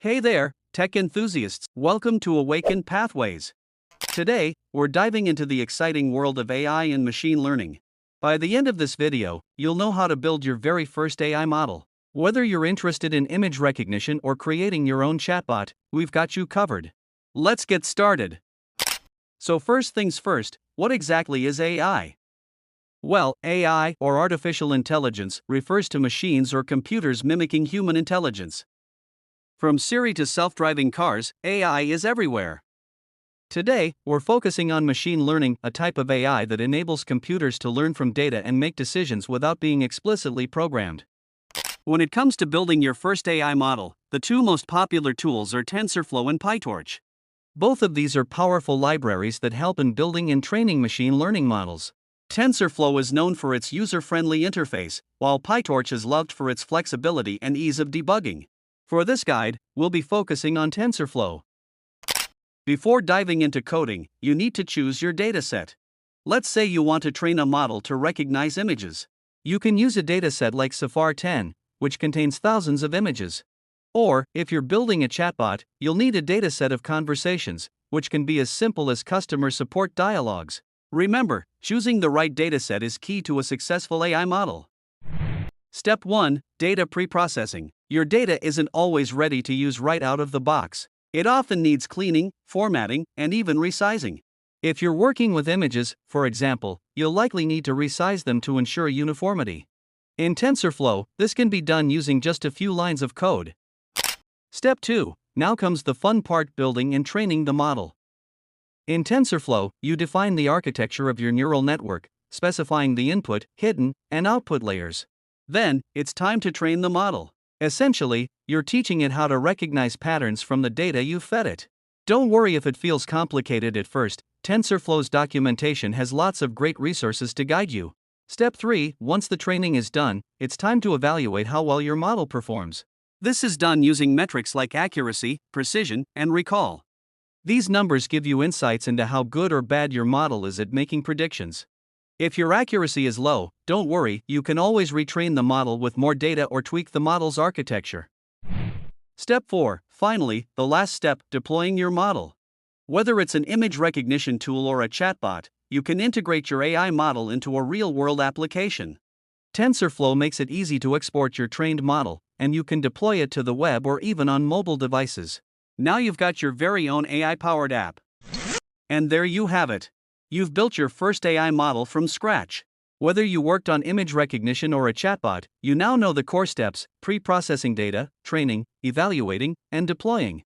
Hey there, tech enthusiasts, welcome to Awaken Pathways. Today, we're diving into the exciting world of AI and machine learning. By the end of this video, you'll know how to build your very first AI model. Whether you're interested in image recognition or creating your own chatbot, we've got you covered. Let's get started. So first things first, what exactly is AI? Well, AI, or artificial intelligence, refers to machines or computers mimicking human intelligence. From Siri to self-driving cars, AI is everywhere. Today, we're focusing on machine learning, a type of AI that enables computers to learn from data and make decisions without being explicitly programmed. When it comes to building your first AI model, the two most popular tools are TensorFlow and PyTorch. Both of these are powerful libraries that help in building and training machine learning models. TensorFlow is known for its user-friendly interface, while PyTorch is loved for its flexibility and ease of debugging. For this guide, we'll be focusing on TensorFlow. Before diving into coding, you need to choose your dataset. Let's say you want to train a model to recognize images. You can use a dataset like Safar 10, which contains thousands of images. Or, if you're building a chatbot, you'll need a dataset of conversations, which can be as simple as customer support dialogues. Remember, choosing the right dataset is key to a successful AI model. Step 1. Data preprocessing. Your data isn't always ready to use right out of the box. It often needs cleaning, formatting, and even resizing. If you're working with images, for example, you'll likely need to resize them to ensure uniformity. In TensorFlow, this can be done using just a few lines of code. Step 2. Now comes the fun part: building and training the model. In TensorFlow, you define the architecture of your neural network, specifying the input, hidden, and output layers. Then, it's time to train the model. Essentially, you're teaching it how to recognize patterns from the data you've fed it. Don't worry if it feels complicated at first. TensorFlow's documentation has lots of great resources to guide you. Step 3. Once the training is done, it's time to evaluate how well your model performs. This is done using metrics like accuracy, precision, and recall. These numbers give you insights into how good or bad your model is at making predictions. If your accuracy is low, don't worry, you can always retrain the model with more data or tweak the model's architecture. Step 4. Finally, the last step: deploying your model. Whether it's an image recognition tool or a chatbot, you can integrate your AI model into a real-world application. TensorFlow makes it easy to export your trained model, and you can deploy it to the web or even on mobile devices. Now you've got your very own AI-powered app. And there you have it. You've built your first AI model from scratch. Whether you worked on image recognition or a chatbot, you now know the core steps: pre-processing data, training, evaluating, and deploying.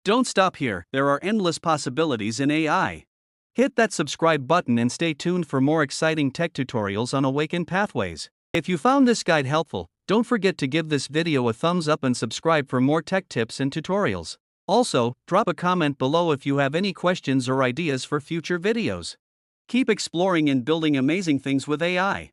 Don't stop here, there are endless possibilities in AI. Hit that subscribe button and stay tuned for more exciting tech tutorials on Awaken Pathways. If you found this guide helpful, don't forget to give this video a thumbs up and subscribe for more tech tips and tutorials. Also, drop a comment below if you have any questions or ideas for future videos. Keep exploring and building amazing things with AI.